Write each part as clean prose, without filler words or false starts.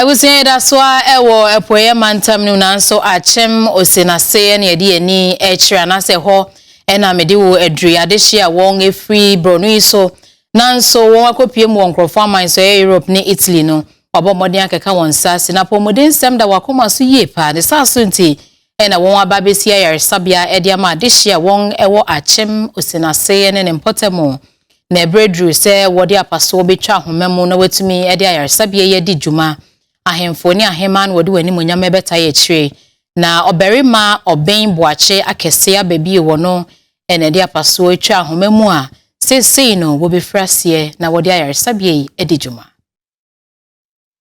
Ebusia Diaspora ewo Apoyema ntam no nanso Akyem Osenase na yedi ani echira na se ho ena mede wo adri adehia won efri bronu so nanso won akopie mu nkrofo aman so Europe ne Italy no wabomodin akeka won sase na pomodin sem da wakoma so yie pa ne saso nti ena won ababesia yaresabia ediama adehia won ewo Akyem Osenase ne nempotemo na ebredru se wodi apaso betwa homemu na watumi edi yaresabia yedi djuma ahemfo ni aheman wodi wani monyam ebeta ye chire na oberima oben boache akese ababi wono ene dia paso etwa ahomemu a sesei no wo befrasie na wodi ayaresabie edijuma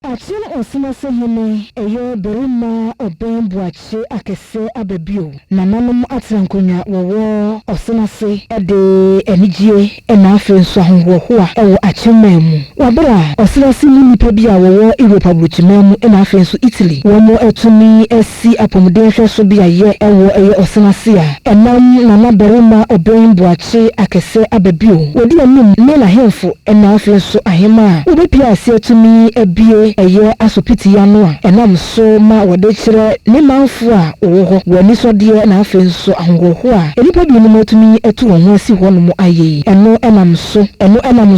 Akyem Osenase hene eyo berima oben boache akese ababio na nanom atrankonya wowo Osenase ede enijie ena afi nso ahonhoho a ewo Akyem wabra Osenase ni nipa bi a wowo Europe abrochimam ena afi nso Italy womo etumi esi apomden hweso bi aye ewo eyo Osenase a enam na berima oben boache akese ababio wodi anim ne la hemfo ena afi nso ahema obepia ase etumi ebie eye asopiti ya no a enam so ma wode kire ne manfo a owo wani so de na afi nso ahonhoho a enipa bi no matumi etu won asi ho no mo aye eno enam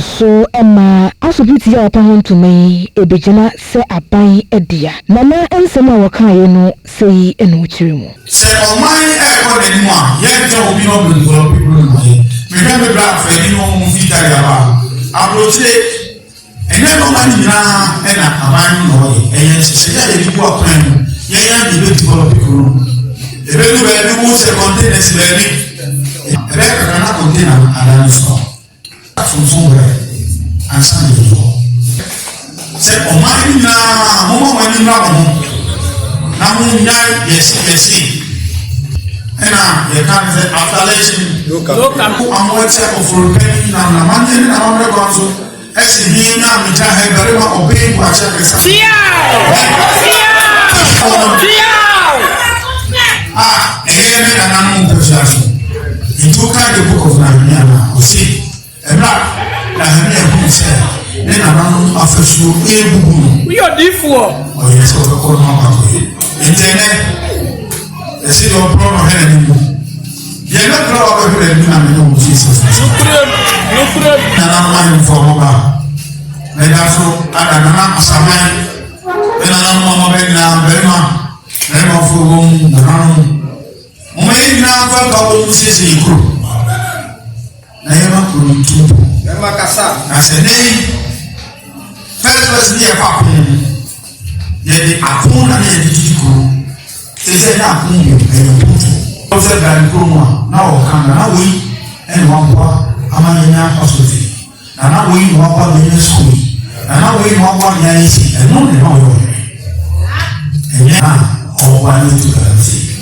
so ema asopiti ya pa hontumi ebegina se aban edia na na ensem a wakaye no sei eno kire mu se oman e ko de mu a ye je obi no blu people no ye me bra fa ni no mu fita ya ba abroche ene no mani na ena aban no ye se ya de ku akran ye ya de be develop people ebe ni be mu se containers be ni ebe ka na container ala so funfun re ansan ni se oman na mo mani na mo na mo nyai yes ena ye kan se after election local Amoah of na manje na amre kwanzo esi hi na mija he berima obey kwa chakesa ene na namu mpeshaso intuka the book of Nehemiah na osi emra na Nehemiah bu se ne na namu afesu ebubu we are different oh yes ko no ma ko internet esi do problem he na ni ye na pro ba he ni na me no Jesus no problem na man for ba na daso ada na asaman na mama be na berima na for won na mo na fa ka wo sisi kru na ye ma kru tu na ma kasa asene first person ye fa ko ye di akun na ye di kru se na akun ye o se da kru na o kan na we en wa kwa amanya hospital na we no kwa the school na we no kwa the IC and no no and yeah o wa ni to